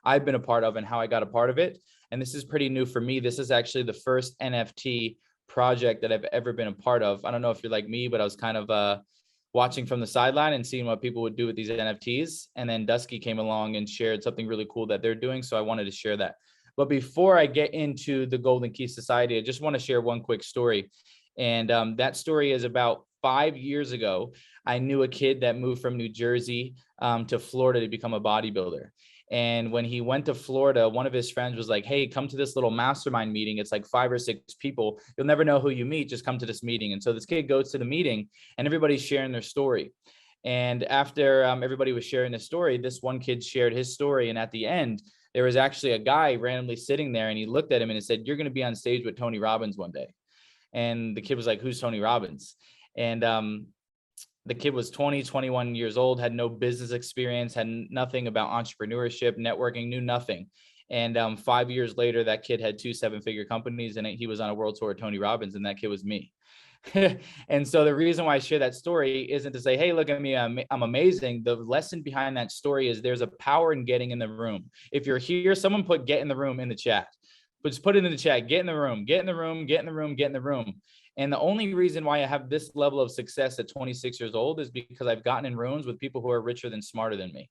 I've been a part of and how I got a part of it. And this is pretty new for me. This is actually the first NFT project that I've ever been a part of. I don't know if you're like me, but I was kind of watching from the sideline and seeing what people would do with these NFTs. And then Dusky came along and shared something really cool that they're doing. So I wanted to share that. But before I get into the Golden Key Society, I just want to share one quick story. And that story is about 5 years ago. I knew a kid that moved from New Jersey to Florida to become a bodybuilder. And when he went to Florida, one of his friends was like, hey, come to this little mastermind meeting. It's like 5 or 6 people. You'll never know who you meet. Just come to this meeting. And so this kid goes to the meeting and everybody's sharing their story. And after everybody was sharing the story, this one kid shared his story. And at the end, there was actually a guy randomly sitting there and he looked at him and he said, you're going to be on stage with Tony Robbins one day. And the kid was like, who's Tony Robbins? And the kid was 20, 21 years old, had no business experience, had nothing about entrepreneurship, networking, knew nothing. And 5 years later, that kid had 2 7-figure companies and he was on a world tour with Tony Robbins, and that kid was me. And so the reason why I share that story isn't to say, hey, look at me, I'm amazing. The lesson behind that story is there's a power in getting in the room. If you're here, someone put get in the room in the chat. But just put it in the chat, get in the room, get in the room, get in the room, get in the room. And the only reason why I have this level of success at 26 years old is because I've gotten in rooms with people who are richer than smarter than me.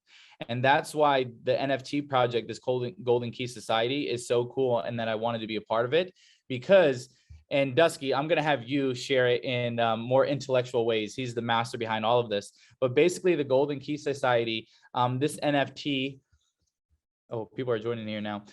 And that's why the NFT project, this Golden Key Society, is so cool, and that I wanted to be a part of it. Because, and Dusky, I'm going to have you share it in more intellectual ways. He's the master behind all of this. But basically, the Golden Key Society, this NFT, oh, people are joining here now.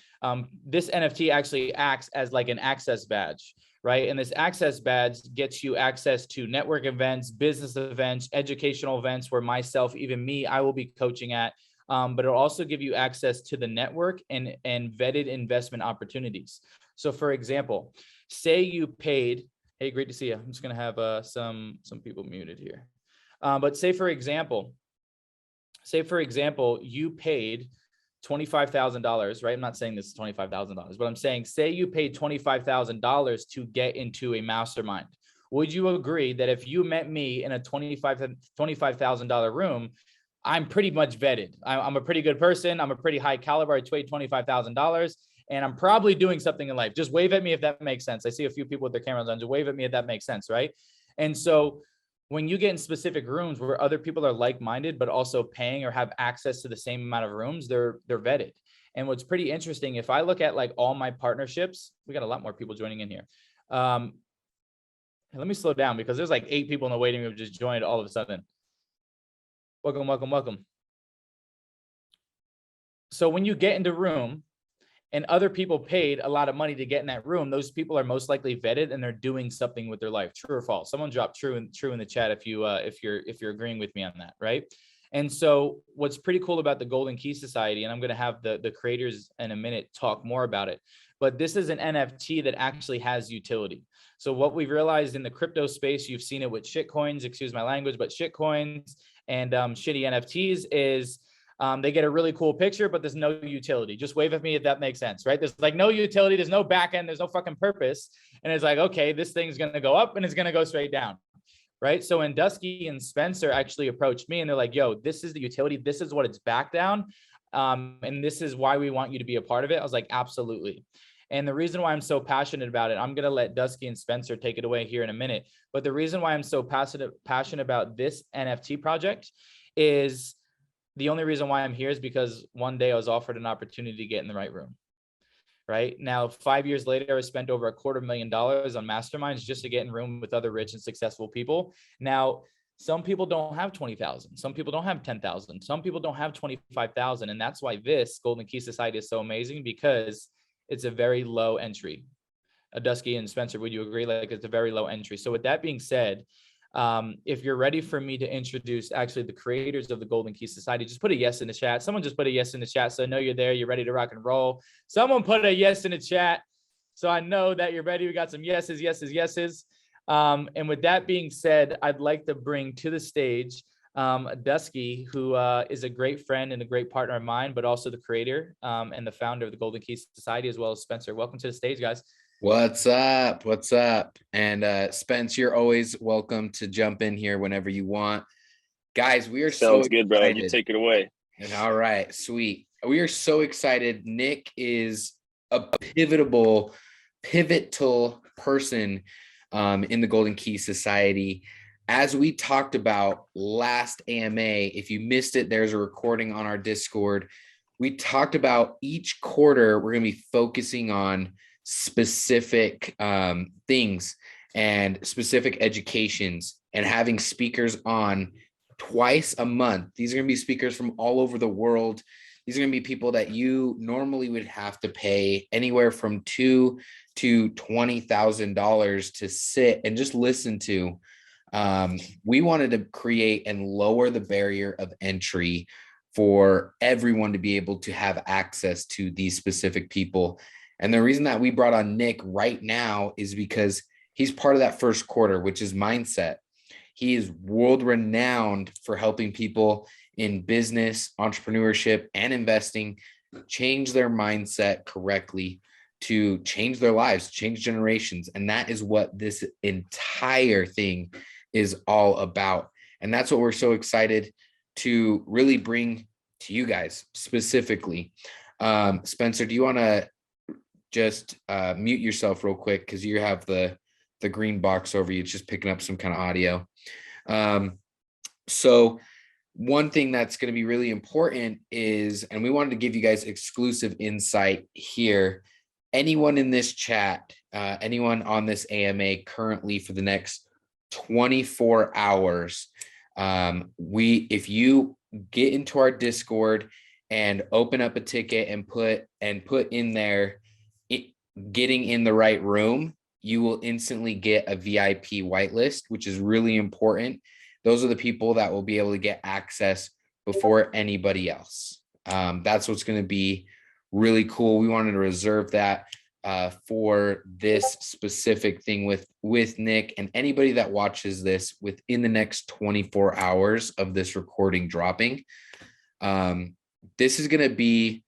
This NFT actually acts as like an access badge, right? And this access badge gets you access to network events, business events, educational events where myself, even me, I will be coaching at. But it'll also give you access to the network and vetted investment opportunities. So for example, say you paid, hey, great to see you. I'm just gonna have some people muted here. But say for example, you paid $25,000, right? I'm not saying this is $25,000, but I'm saying, say you paid $25,000 to get into a mastermind. Would you agree that if you met me in a $25,000 room, I'm pretty much vetted? I'm a pretty good person. I'm a pretty high caliber. I trade $25,000 and I'm probably doing something in life. Just wave at me if that makes sense. I see a few people with their cameras on. Just wave at me if that makes sense, right? And so when you get in specific rooms where other people are like-minded, but also paying or have access to the same amount of rooms, they're vetted. And what's pretty interesting, if I look at like all my partnerships, we got a lot more people joining in here. Let me slow down because there's like 8 people in the waiting room just joined all of a sudden. Welcome, welcome, welcome. So when you get into room and other people paid a lot of money to get in that room, those people are most likely vetted and they're doing something with their life. True or false? Someone drop true in the chat if you're agreeing with me on that, right? And so what's pretty cool about the Golden Key Society, and I'm going to have the creators in a minute talk more about it, but this is an NFT that actually has utility. So what we've realized in the crypto space, you've seen it with shitcoins, excuse my language, but shitcoins and shitty NFTs is they get a really cool picture, but there's no utility. Just wave at me if that makes sense, right? There's like no utility. There's no back end. There's no fucking purpose. And it's like, okay, this thing's going to go up and it's going to go straight down, right? So when Dusky and Spencer actually approached me and they're like, yo, this is the utility. This is what it's backed down. And this is why we want you to be a part of it. I was like, absolutely. And the reason why I'm so passionate about it, I'm going to let Dusky and Spencer take it away here in a minute. But the reason why I'm so passionate about this NFT project is the only reason why I'm here is because one day I was offered an opportunity to get in the right room. Right now, 5 years later, I spent over $250,000 on masterminds just to get in room with other rich and successful people. Now, some people don't have 20,000. Some people don't have 10,000. Some people don't have 25,000. And that's why this Golden Key Society is so amazing, because it's a very low entry. Dusky and Spencer, would you agree? Like, it's a very low entry. So with that being said, if you're ready for me to introduce actually the creators of the Golden Key Society, just put a yes in the chat. Someone just put a yes in the chat, so I know you're there. You're ready to rock and roll. Someone put a yes in the chat, so I know that you're ready. We got some yeses, yeses, yeses. And with that being said, I'd like to bring to the stage Dusky, who is a great friend and a great partner of mine, but also the creator and the founder of the Golden Key Society, as well as Spencer. Welcome to the stage, guys. What's up? What's up? And Spence, you're always welcome to jump in here whenever you want. Guys, we are Sounds so good, excited. bro. You take it away. All right, sweet. we are so excited. Nick is a pivotal person in the Golden Key Society. As we talked about last AMA, if you missed it, there's a recording on our Discord. We talked about each quarter, we're going to be focusing on specific things and specific educations and having speakers on twice a month. These are going to be speakers from all over the world. These are going to be people that you normally would have to pay anywhere from $2,000 to $20,000 to sit and just listen to. We wanted to create and lower the barrier of entry for everyone to be able to have access to these specific people. And the reason that we brought on Nick right now is because he's part of that first quarter, which is mindset. He is world renowned for helping people in business, entrepreneurship, and investing change their mindset correctly to change their lives, change generations. And that is what this entire thing is all about. And that's what we're so excited to really bring to you guys specifically. Spencer, do you want to just mute yourself real quick? Because you have the green box over you. It's just picking up some kind of audio. So one thing that's going to be really important is, and we wanted to give you guys exclusive insight here, anyone in this chat, anyone on this AMA currently for the next 24 hours, if you get into our Discord and open up a ticket and put in there, getting in the right room, you will instantly get a VIP whitelist, which is really important. Those are the people that will be able to get access before anybody else. That's what's going to be really cool. We wanted to reserve that for this specific thing with Nick, and anybody that watches this within the next 24 hours of this recording dropping. This is going to be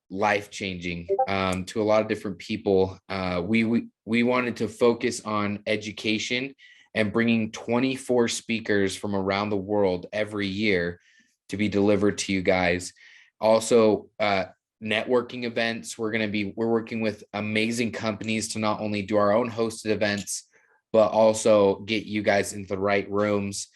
life-changing to a lot of different people. We wanted to focus on education and bringing 24 speakers from around the world every year to be delivered to you guys. Also, networking events. We're working with amazing companies to not only do our own hosted events, but also get you guys into the right rooms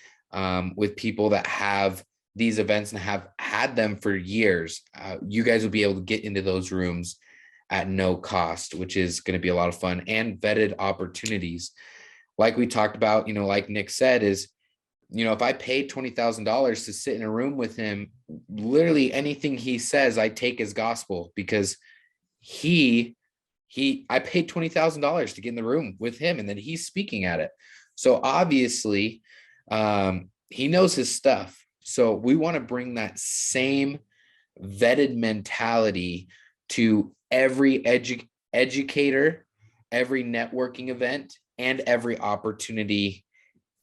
with people that have these events and have had them for years. You guys will be able to get into those rooms at no cost, which is going to be a lot of fun, and vetted opportunities. Like we talked about, like Nick said, is, if I paid $20,000 to sit in a room with him, literally anything he says, I take as gospel, because I paid $20,000 to get in the room with him, and then he's speaking at it. So obviously, he knows his stuff. So we want to bring that same vetted mentality to every educator, every networking event, and every opportunity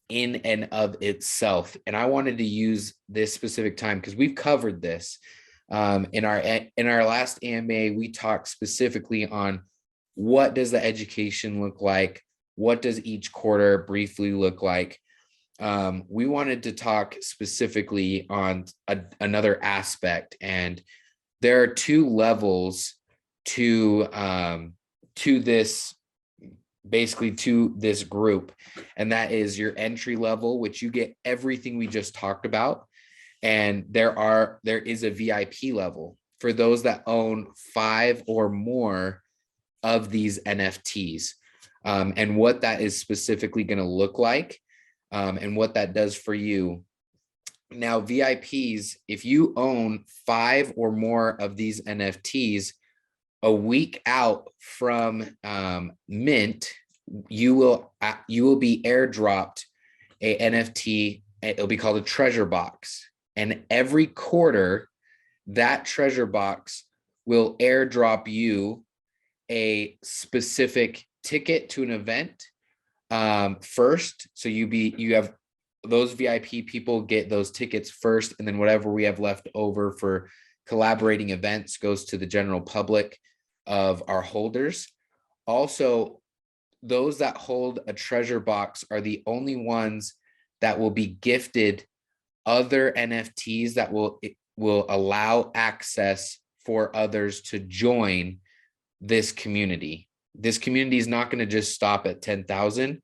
in and of itself. And I wanted to use this specific time because we've covered this in our last AMA. We talked specifically on what does the education look like, what does each quarter briefly look like. We wanted to talk specifically on another aspect, and there are two levels to this, basically to this group, and that is your entry level, which you get everything we just talked about, and there is a VIP level for those that own 5 or more of these NFTs, and what that is specifically going to look like, and what that does for you. Now, VIPs, if you own 5 or more of these NFTs, a week out from mint, you will be airdropped a NFT. It'll be called a treasure box, and every quarter that treasure box will airdrop you a specific ticket to an event first. So you have those VIP people get those tickets first, and then whatever we have left over for collaborating events goes to the general public of our holders. Also, those that hold a treasure box are the only ones that will be gifted other NFTs that will allow access for others to join this community. This community is not going to just stop at 10,000,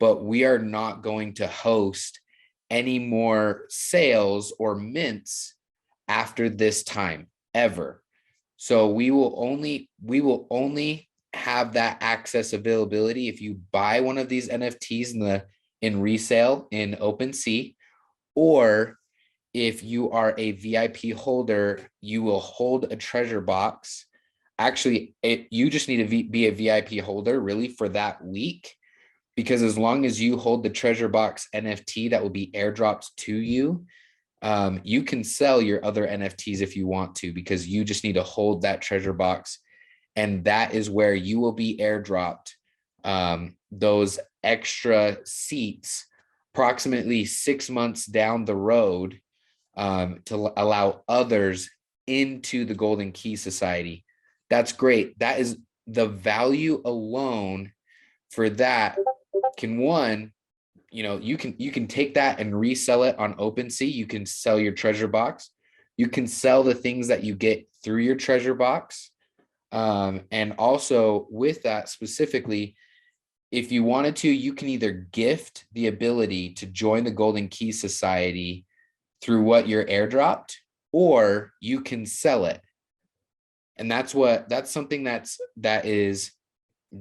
but we are not going to host any more sales or mints after this time ever. So we will only have that access availability if you buy one of these NFTs in resale in OpenSea, or if you are a VIP holder, you will hold a treasure box. Actually, you just need to be a VIP holder really for that week, because as long as you hold the treasure box NFT that will be airdropped to you, you can sell your other NFTs if you want to, because you just need to hold that treasure box. And that is where you will be airdropped those extra seats approximately 6 months down the road, to allow others into the Golden Key Society. That's great. That is the value alone for that can, one, you can take that and resell it on OpenSea. You can sell your treasure box. You can sell the things that you get through your treasure box. And also with that specifically, if you wanted to, you can either gift the ability to join the Golden Key Society through what you're airdropped, or you can sell it. And that's something that is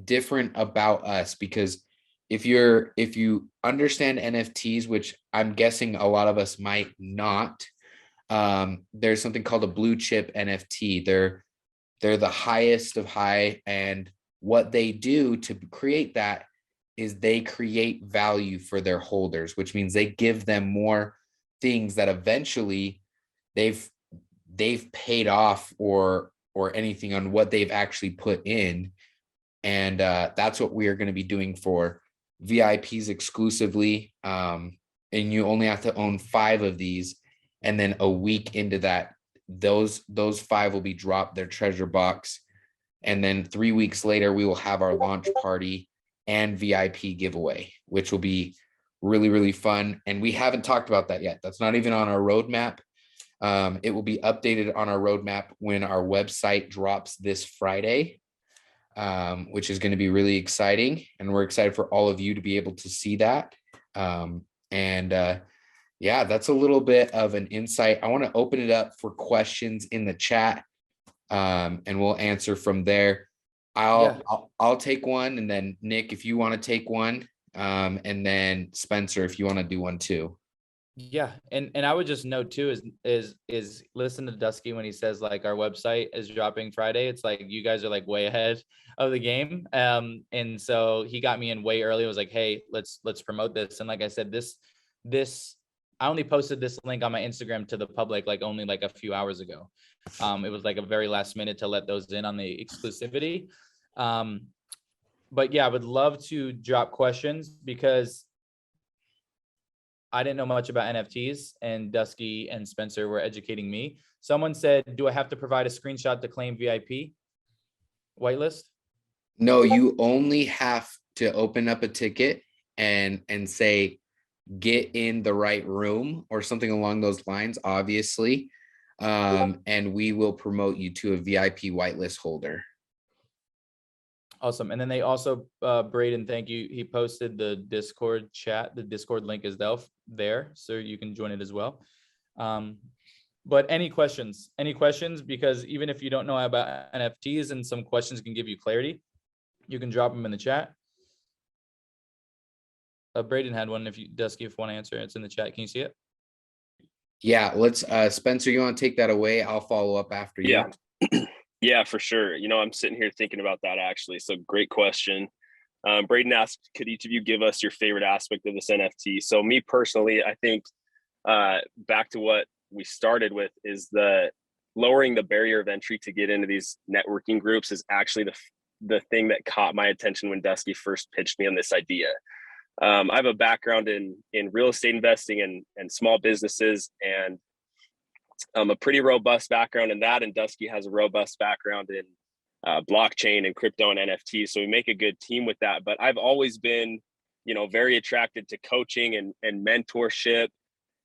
different about us, because if you understand NFTs, which I'm guessing a lot of us might not, there's something called a blue chip NFT. They're the highest of high, and what they do to create that is they create value for their holders, which means they give them more things that eventually they've paid off or anything on what they've actually put in. And that's what we are going to be doing for VIPs exclusively. And you only have to own 5 of these, and then a week into that, those 5 will be dropped their treasure box, and then 3 weeks later we will have our launch party and VIP giveaway, which will be really, really fun. And we haven't talked about that yet. That's not even on our roadmap. It will be updated on our roadmap when our website drops this Friday, which is going to be really exciting. And we're excited for all of you to be able to see that. Yeah, that's a little bit of an insight. I want to open it up for questions in the chat, and we'll answer from there. I'll take one, and then Nick, if you want to take one, and then Spencer, if you want to do one too. Yeah, and I would just note too is listen to Dusky when he says like our website is dropping Friday. It's like you guys are like way ahead of the game, and so he got me in way early. It was like, hey, let's promote this. And like I said, this I only posted this link on my Instagram to the public like only like a few hours ago. It was like a very last minute to let those in on the exclusivity. But yeah, I would love to drop questions, because I didn't know much about NFTs, and Dusky and Spencer were educating me. Someone said, do I have to provide a screenshot to claim VIP whitelist? No, you only have to open up a ticket and say, get in the right room or something along those lines, obviously. And we will promote you to a VIP whitelist holder. Awesome. And then they also, Braden, thank you. He posted the Discord chat. The Discord link is there, so you can join it as well. But any questions? Because even if you don't know about NFTs and some questions can give you clarity, you can drop them in the chat. Braden had one. Dusky, if you want to answer, it's in the chat. Can you see it? Yeah, let's Spencer, you want to take that away? I'll follow up after you. Yeah. Yeah, for sure. I'm sitting here thinking about that actually. So great question. Braden asked, could each of you give us your favorite aspect of this NFT? So me personally, I think back to what we started with is the lowering the barrier of entry to get into these networking groups is actually the thing that caught my attention when Dusky first pitched me on this idea. I have a background in real estate investing and small businesses, and a pretty robust background in that. And Dusky has a robust background in blockchain and crypto and NFTs. So we make a good team with that. But I've always been, very attracted to coaching and mentorship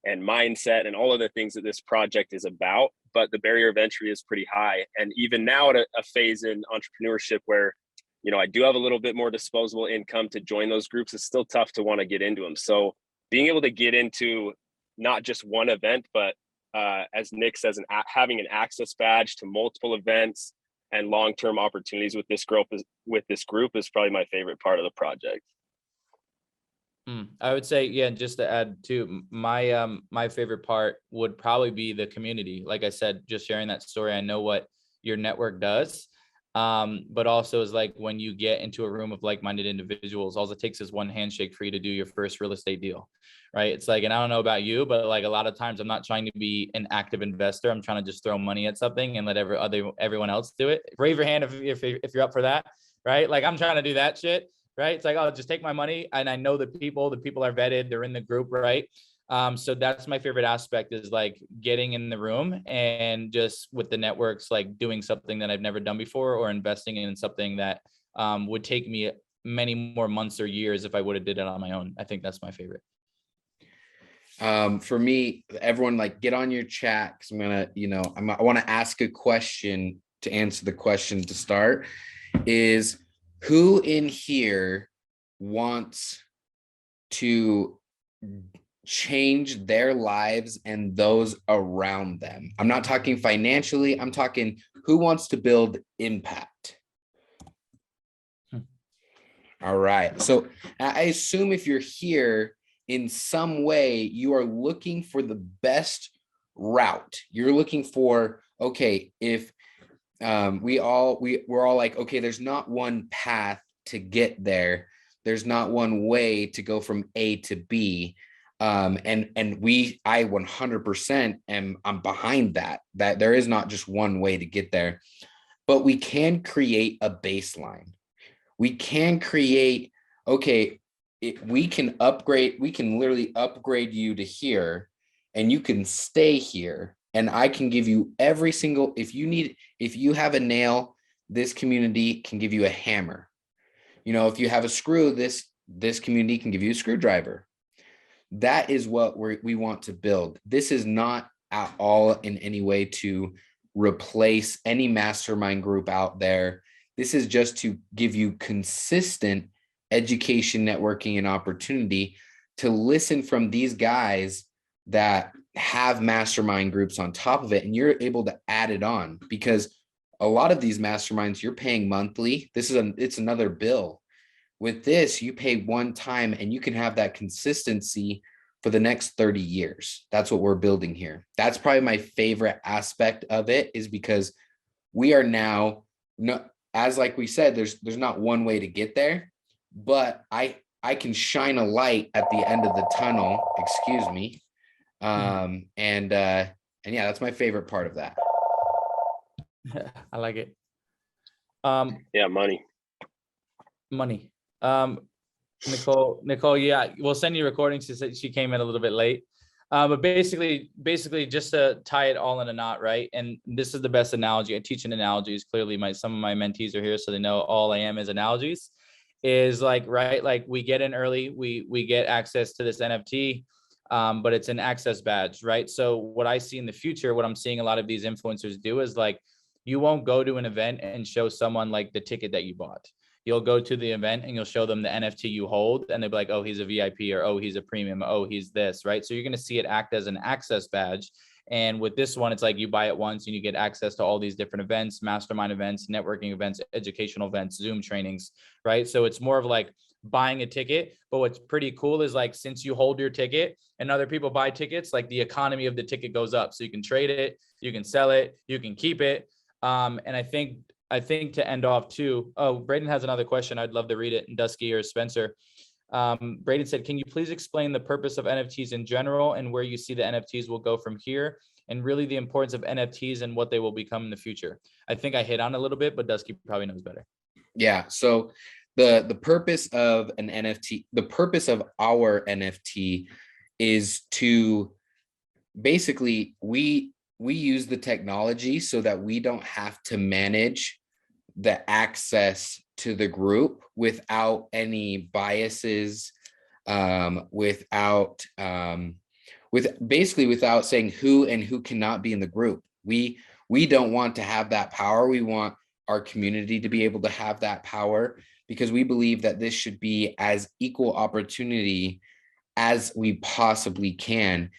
and mindset and all of the things that this project is about. But the barrier of entry is pretty high. And even now at a phase in entrepreneurship where, you know, I do have a little bit more disposable income to join those groups, it's still tough to want to get into them. So being able to get into not just one event, but as Nick says, having an access badge to multiple events and long-term opportunities with this group is probably my favorite part of the project. I would say, yeah, just to add to my favorite part would probably be the community. Like I said, just sharing that story, I know what your network does. But also is like when you get into a room of like-minded individuals, all it takes is one handshake for you to do your first real estate deal, right? It's like, and I don't know about you, but like a lot of times I'm not trying to be an active investor. I'm trying to just throw money at something and let everyone else do it. Raise your hand if you're up for that, right? Like I'm trying to do that shit, right? It's like, oh, just take my money. And I know the people are vetted, they're in the group, right? So that's my favorite aspect is like getting in the room and just with the networks, like doing something that I've never done before or investing in something that would take me many more months or years if I would have did it on my own. I think that's my favorite. For me, everyone like get on your chat because I'm gonna, I want to ask a question to answer the question to start is who in here wants to change their lives and those around them? I'm not talking financially. I'm talking who wants to build impact. All right. So I assume if you're here in some way, you are looking for the best route. You're looking for, okay, if we're all like, okay, there's not one path to get there. There's not one way to go from A to B. I 100% I'm behind that there is not just one way to get there, but we can create a baseline. We can create, okay, we can literally upgrade you to here and you can stay here. And I can give you every single, if you have a nail, this community can give you a hammer. If you have a screw, this community can give you a screwdriver. That is what we want to build. This is not at all in any way to replace any mastermind group out there. This is just to give you consistent education, networking, and opportunity to listen from these guys that have mastermind groups on top of it. And you're able to add it on because a lot of these masterminds you're paying monthly. It's another bill. With this, you pay one time and you can have that consistency for the next 30 years. That's what we're building here. That's probably my favorite aspect of it is because we are now, as like we said, there's not one way to get there, but I can shine a light at the end of the tunnel, excuse me. And yeah, that's my favorite part of that. I like it. Yeah, money. Nicole, yeah, we'll send you recordings. She said she came in a little bit late. But basically just to tie it all in a knot, right? And this is the best analogy. I teach in analogies. Clearly some of my mentees are here, so they know all I am is analogies. Is like, right, like we get in early, we get access to this NFT, but it's an access badge, right? So what I see in the future, what I'm seeing a lot of these influencers do is like, you won't go to an event and show someone like the ticket that you bought. You'll go to the event and you'll show them the NFT you hold and they'll be like, oh, he's a VIP, or oh, he's a premium, oh, he's this, right? So you're going to see it act as an access badge. And with this one, it's like you buy it once and you get access to all these different events, mastermind events, networking events, educational events, Zoom trainings, right? So it's more of like buying a ticket. But what's pretty cool is like, since you hold your ticket and other people buy tickets, like the economy of the ticket goes up. So you can trade it, you can sell it, you can keep it. And I think to end off too, oh, Braden has another question. I'd love to read it. And Dusky or Spencer. Braden said, can you please explain the purpose of NFTs in general and where you see the NFTs will go from here, and really the importance of NFTs and what they will become in the future? I think I hit on a little bit, but Dusky probably knows better. Yeah. So the purpose of an NFT, the purpose of our NFT is to basically, we use the technology so that we don't have to manage the access to the group without any biases, without with basically without saying who and who cannot be in the group. We don't want to have that power. We want our community to be able to have that power, because we believe that this should be as equal opportunity as we possibly can.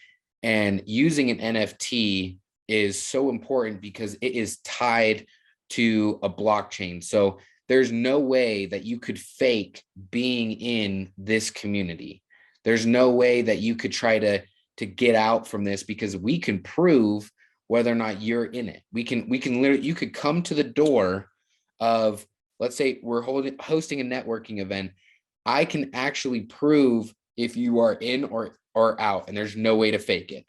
And using an NFT is so important because it is tied to a blockchain. So there's no way that you could fake being in this community. There's no way that you could try to get out from this, because we can prove whether or not you're in it. We can literally, you could come to the door of, let's say we're hosting a networking event. I can actually prove if you are in or out, and there's no way to fake it.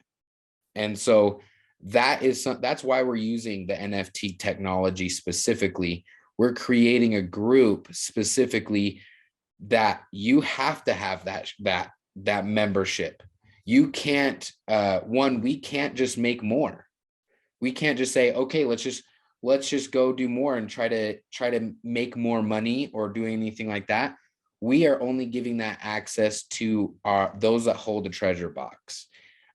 And so that's why we're using the NFT technology specifically. We're creating a group specifically that you have to have that membership. You can't we can't just make more. We can't just say, okay, let's just go do more and try to make more money or do anything like that. We are only giving that access to those that hold a treasure box.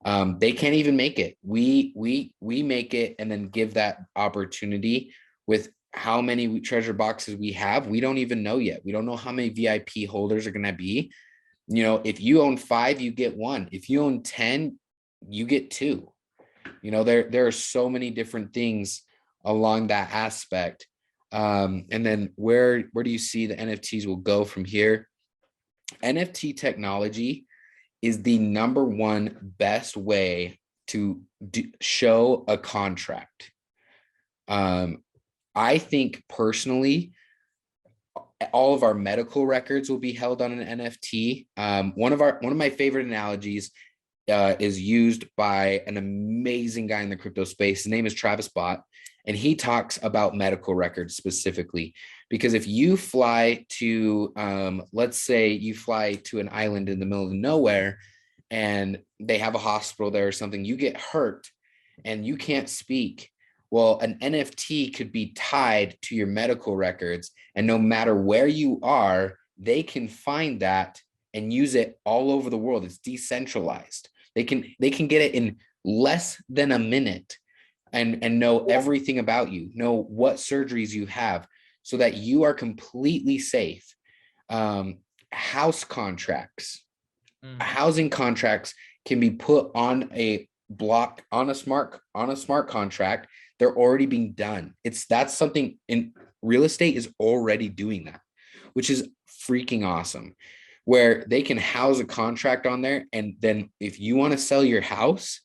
They can't even make it. We make it and then give that opportunity. With how many treasure boxes we have, we don't even know yet. We don't know how many VIP holders are going to be. You know, if you own 5, you get 1. If you own 10, you get 2. You know, there are so many different things along that aspect. And then where do you see the NFTs will go from here? NFT technology is the number one best way to show a contract. I think personally, all of our medical records will be held on an NFT. One of my favorite analogies is used by an amazing guy in the crypto space. His name is Travis Bott, and he talks about medical records specifically. Because if you fly to, let's say you fly to an island in the middle of nowhere, and they have a hospital there or something, you get hurt and you can't speak. Well, an NFT could be tied to your medical records, and no matter where you are, they can find that and use it all over the world. It's decentralized. They can get it in less than a minute and know everything about you, know what surgeries you have, so that you are completely safe. House contracts, housing contracts can be put on a block, on a smart contract. They're already being done. That's something in real estate is already doing that, which is freaking awesome, where they can house a contract on there. And then if you want to sell your house,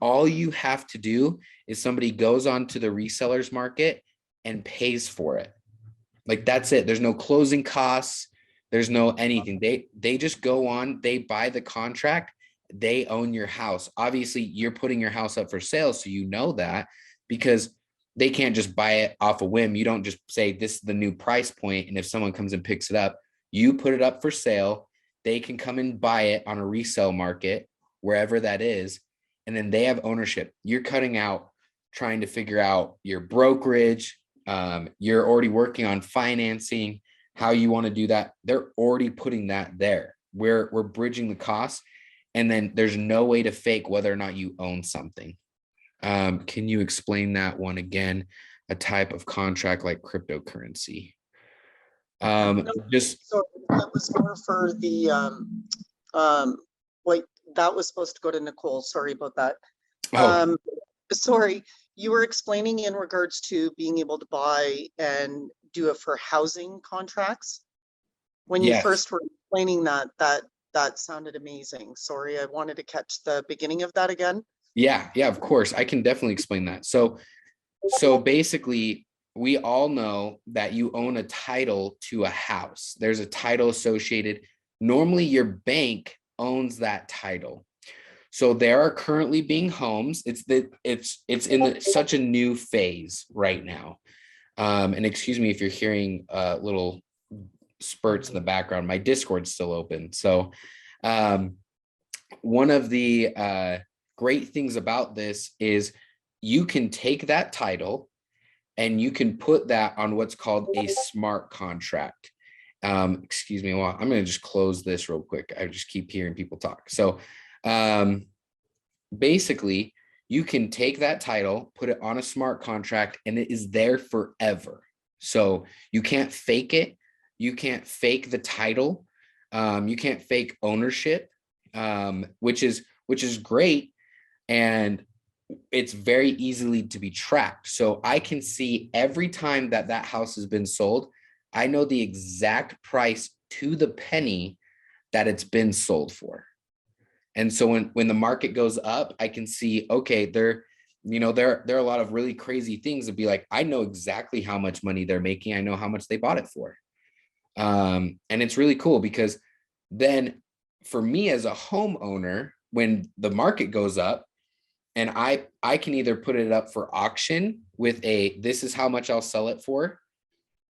all you have to do is somebody goes onto the resellers market and pays for it. Like, that's it. There's no closing costs. There's no anything. They just go on, they buy the contract, they own your house. Obviously, you're putting your house up for sale, so you know that, because they can't just buy it off a whim. You don't just say this is the new price point, and if someone comes and picks it up, you put it up for sale. They can come and buy it on a resale market, wherever that is, and then they have ownership. You're cutting out trying to figure out your brokerage. You're already working on financing, how you want to do that. They're already putting that there. We're bridging the costs, and then there's no way to fake whether or not you own something. Can you explain that one again? A type of contract like cryptocurrency. Just so that was more for the like that was supposed to go to Nicole. Sorry about that. Sorry, you were explaining in regards to being able to buy and do it for housing contracts. When you first were explaining that sounded amazing. Sorry, I wanted to catch the beginning of that again. Yeah, of course. I can definitely explain that. So basically, we all know that you own a title to a house. There's a title associated. Normally, your bank owns that title. So there are currently being homes. It's in such a new phase right now. And excuse me if you're hearing little spurts in the background. My Discord's still open. So one of the great things about this is you can take that title and you can put that on what's called a smart contract. Excuse me. Well, I'm going to just close this real quick. I just keep hearing people talk. So basically you can take that title, put it on a smart contract, and it is there forever. So you can't fake it. You can't fake the title. You can't fake ownership, which is great. And it's very easily to be tracked. So I can see every time that that house has been sold, I know the exact price to the penny that it's been sold for. And so when the market goes up, I can see, okay, there are a lot of really crazy things to be like, I know exactly how much money they're making. I know how much they bought it for. And it's really cool because then for me as a homeowner, when the market goes up, and I can either put it up for auction with this is how much I'll sell it for,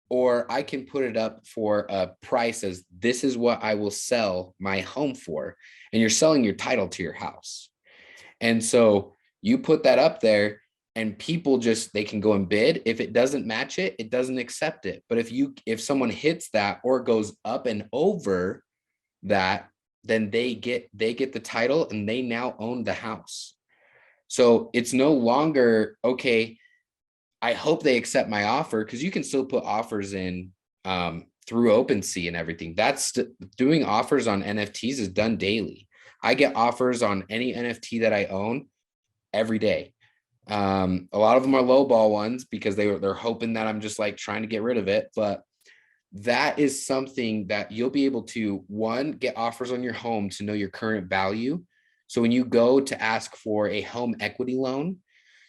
or I can put it up for a price as this is what I will sell my home for. And you're selling your title to your house. And so you put that up there and people they can go and bid. If it doesn't match it, it doesn't accept it. But if someone hits that or goes up and over that, then they get the title and they now own the house. So it's no longer, okay, I hope they accept my offer, because you can still put offers in through OpenSea and everything. Doing offers on NFTs is done daily. I get offers on any NFT that I own every day. A lot of them are lowball ones because they're hoping that I'm just like trying to get rid of it. But that is something that you'll be able to, one, get offers on your home to know your current value. So when you go to ask for a home equity loan,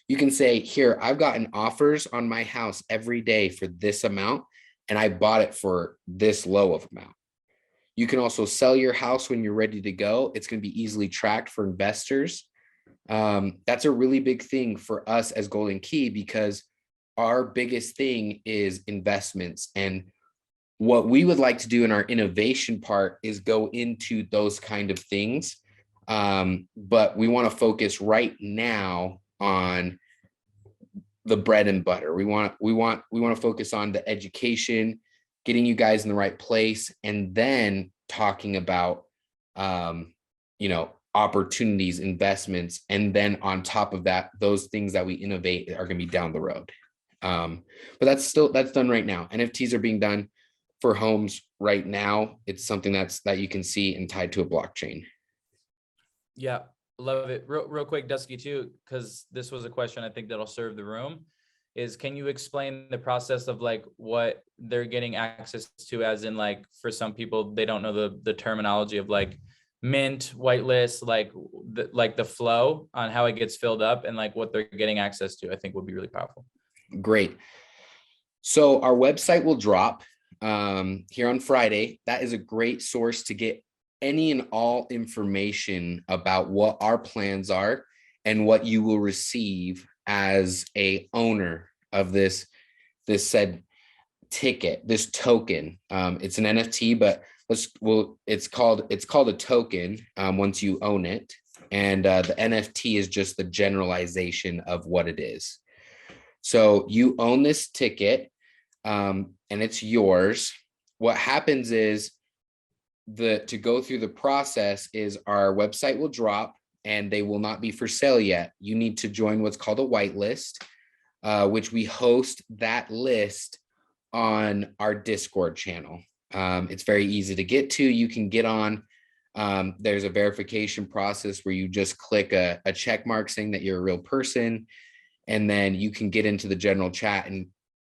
you can say, here, I've gotten offers on my house every day for this amount, and I bought it for this low of amount. You can also sell your house when you're ready to go. It's going to be easily tracked for investors. That's a really big thing for us as Golden Key, because our biggest thing is investments. And what we would like to do in our innovation part is go into those kind of things. But we want to focus right now on the bread and butter. We want to focus on the education, getting you guys in the right place, and then talking about opportunities, investments, and then on top of that, those things that we innovate are going to be down the road. But that's done right now. NFTs are being done for homes right now. It's something that you can see and tied to a blockchain. Yeah, love it. Real quick, Dusky, too, because this was a question I think that'll serve the room, is can you explain the process of like what they're getting access to, as in like for some people, they don't know the terminology of like mint, whitelist, like the flow on how it gets filled up and like what they're getting access to, I think would be really powerful. Great. So our website will drop here on Friday. That is a great source to get any and all information about what our plans are and what you will receive as a owner of this said ticket, this token. It's an NFT, but it's called a token once you own it. And the NFT is just the generalization of what it is. So you own this ticket and it's yours. What happens is to go through the process is our website will drop and they will not be for sale yet. You need to join what's called a whitelist, which we host that list on our Discord channel. It's very easy to get to. You can get on. There's a verification process where you just click a check mark saying that you're a real person, and then you can get into the general chat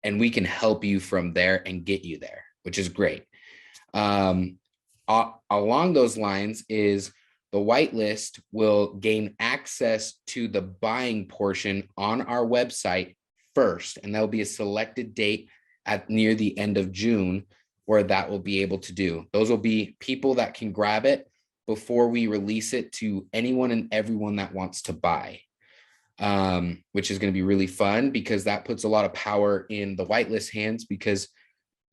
and we can help you from there and get you there, which is great. Along those lines is the whitelist will gain access to the buying portion on our website first, and there'll be a selected date near the end of June where that will be able to do. Those will be people that can grab it before we release it to anyone and everyone that wants to buy, which is going to be really fun because that puts a lot of power in the whitelist hands, because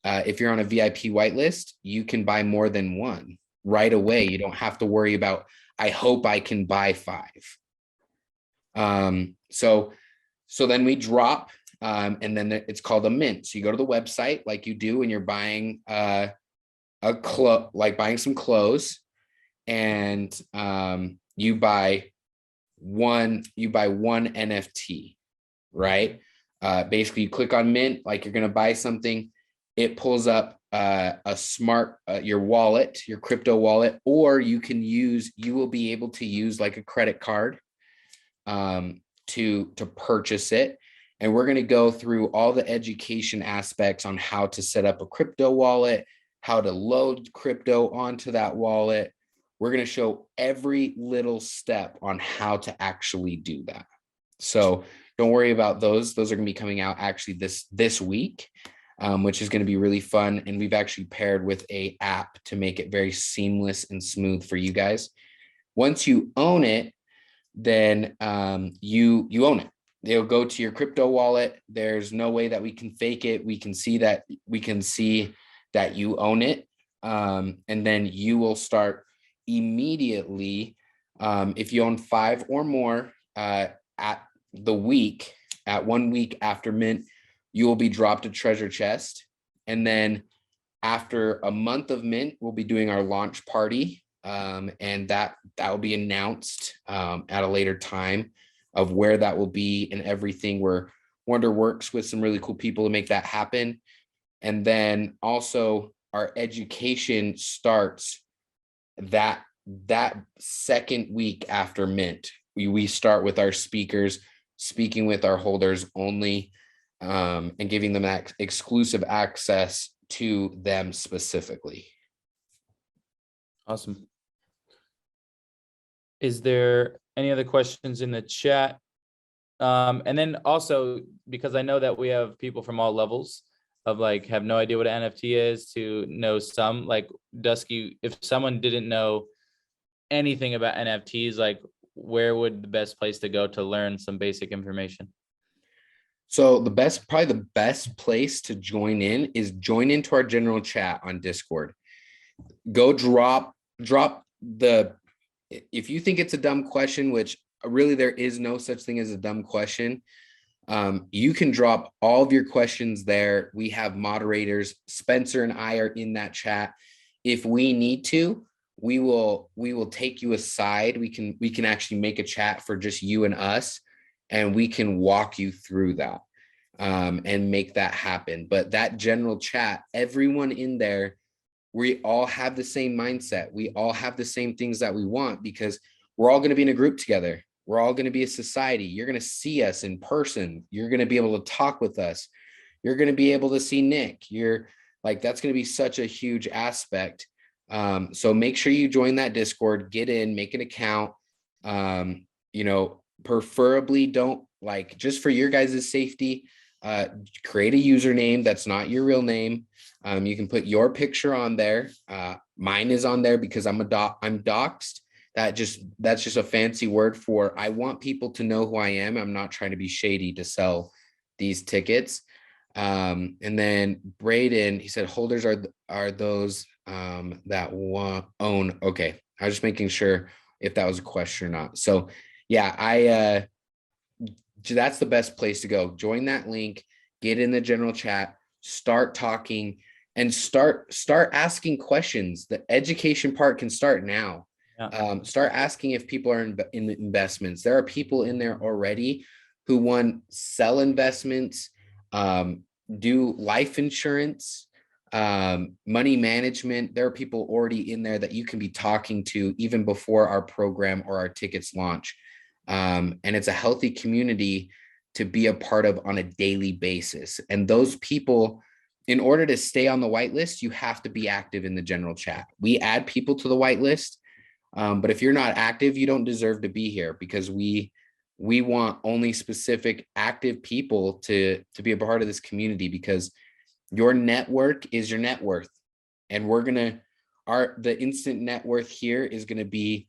if you're on a VIP whitelist, you can buy more than one right away. You don't have to worry about, I hope I can buy 5. So then we drop, and then it's called a mint. So you go to the website like you do when you're buying like buying some clothes, and you buy one NFT, right? Basically you click on mint, like you're going to buy something, it pulls up a smart, your wallet, your crypto wallet, or you will be able to use like a credit card to purchase it. And we're going to go through all the education aspects on how to set up a crypto wallet, how to load crypto onto that wallet. We're going to show every little step on how to actually do that. So don't worry about those. Those are going to be coming out actually this week, which is going to be really fun. And we've actually paired with a app to make it very seamless and smooth for you guys. Once you own it, then you own it. They'll go to your crypto wallet. There's no way that we can fake it. We can see that you own it. And then you will start immediately. If you own 5 or more at 1 week after mint, you will be dropped a treasure chest. And then after a month of mint, we'll be doing our launch party. And that will be announced at a later time of where that will be and everything. Where Wonder works with some really cool people to make that happen. And then also our education starts that 2nd week after mint. We start with our speakers speaking with our holders only, and giving them that exclusive access to them specifically. Awesome. Is there any other questions in the chat? And then also, because I know that we have people from all levels of like have no idea what an NFT is to know some, like Dusky, if someone didn't know anything about NFTs, like where would the best place to go to learn some basic information? So probably the best place to join in is join into our general chat on Discord. Go drop if you think it's a dumb question, which really there is no such thing as a dumb question, you can drop all of your questions there. We have moderators. Spencer and I are in that chat. If we need to, we will take you aside. We can actually make a chat for just you and us, and we can walk you through that and make that happen. But that general chat, everyone in there, we all have the same mindset. We all have the same things that we want, because we're all going to be in a group together. We're all going to be a society. You're going to see us in person. You're going to be able to talk with us. You're going to be able to see Nick. That's going to be such a huge aspect. So make sure you join that Discord, get in, make an account. Preferably don't, just for your guys' safety, create a username that's not your real name. You can put your picture on there. Mine is on there because I'm doxxed. That's just a fancy word for, I want people to know who I am. I'm not trying to be shady to sell these tickets. And then Braden, he said holders are those that own. Okay, I was just making sure if that was a question or not. So yeah, that's the best place to go. Join that link, get in the general chat, start talking, and start asking questions. The education part can start now. Yeah. Start asking if people are in investments. There are people in there already who sell investments, do life insurance, money management. There are people already in there that you can be talking to even before our program or our tickets launch. And it's a healthy community to be a part of on a daily basis. And those people, in order to stay on the whitelist, you have to be active in the general chat. We add people to the whitelist, but if you're not active, you don't deserve to be here, because we want only specific active people to be a part of this community, because your network is your net worth. And the instant net worth here is going to be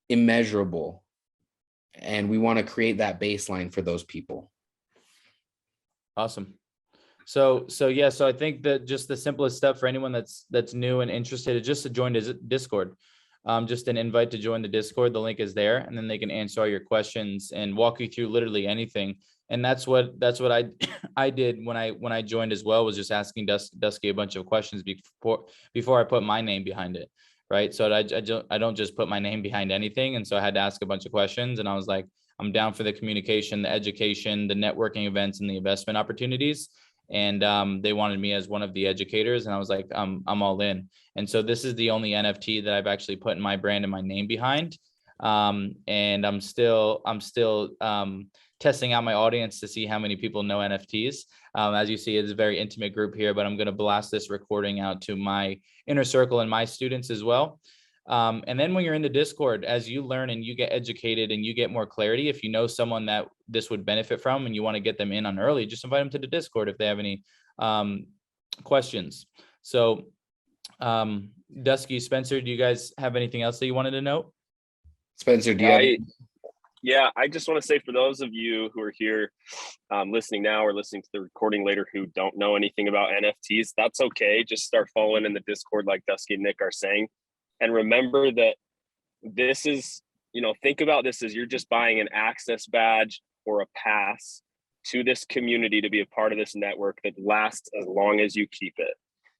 immeasurable. And we want to create that baseline for those people. Awesome. So I think that just the simplest step for anyone that's new and interested is just to join Discord. Just an invite to join the Discord. The link is there, and then they can answer all your questions and walk you through literally anything. And that's what I did when I joined as well, was just asking Dusky a bunch of questions before I put my name behind it. right? So I don't just put my name behind anything. And so I had to ask a bunch of questions, and I was like, I'm down for the communication, the education, the networking events, and the investment opportunities. And they wanted me as one of the educators, and I was like, I'm all in. And so this is the only NFT that I've actually put my brand and my name behind. And I'm still testing out my audience to see how many people know NFTs. As you see, it's a very intimate group here, but I'm going to blast this recording out to my inner circle and my students as well. And then when you're in the Discord, as you learn and you get educated and you get more clarity, if you know someone that this would benefit from and you want to get them in on early, just invite them to the Discord if they have any questions. So Dusky, Spencer, do you guys have anything else that you wanted to note? Spencer, do you have? Yeah, I just want to say for those of you who are here listening now or listening to the recording later who don't know anything about NFTs, that's okay. Just start following in the Discord like Dusky and Nick are saying. And remember that this is, think about this as you're just buying an access badge or a pass to this community to be a part of this network that lasts as long as you keep it.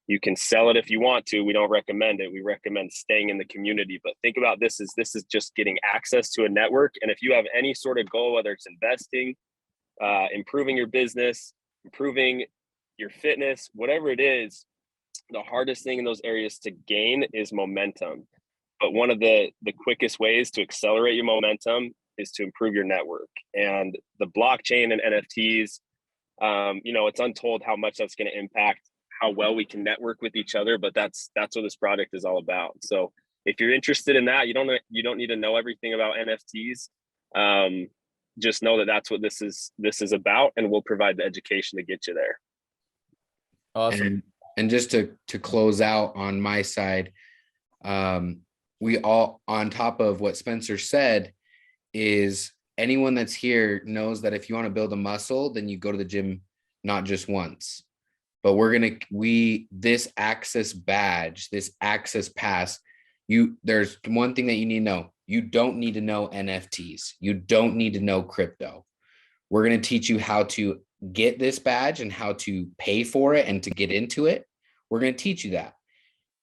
You can sell it if you want to. We don't recommend it. We recommend staying in the community. But think about this as just getting access to a network. And if you have any sort of goal, whether it's investing, improving your business, improving your fitness, whatever it is, the hardest thing in those areas to gain is momentum. But one of the quickest ways to accelerate your momentum is to improve your network. And the blockchain and NFTs, it's untold how much that's going to impact how well we can network with each other, but that's what this project is all about. So if you're interested in that, you don't need to know everything about NFTs. Just know that that's what this is about, and we'll provide the education to get you there. Awesome. And just to close out on my side, we all, on top of what Spencer said, is anyone that's here knows that if you want to build a muscle, then you go to the gym not just once. But this access badge, this access pass, there's one thing that you need to know. You don't need to know NFTs. You don't need to know crypto. We're going to teach you how to get this badge and how to pay for it and to get into it. We're going to teach you that.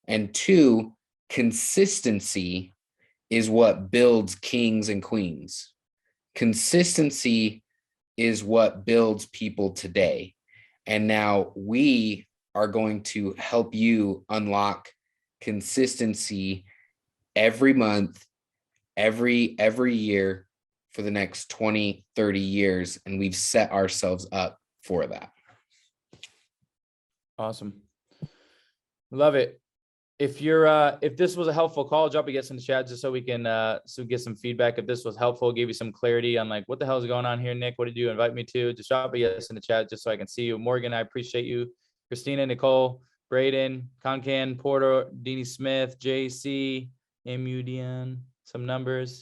And 2, consistency is what builds kings and queens. Consistency is what builds people today. And now we are going to help you unlock consistency every month, every year for the next 20, 30 years. And we've set ourselves up for that. Awesome. Love it. If this was a helpful call, drop a yes in the chat just so we can get some feedback. If this was helpful, give you some clarity on like what the hell is going on here, Nick. What did you invite me to? Just drop a yes in the chat just so I can see you. Morgan, I appreciate you. Christina, Nicole, Braden, Concan, Porter, Deanie Smith, JC, MUDN, some numbers.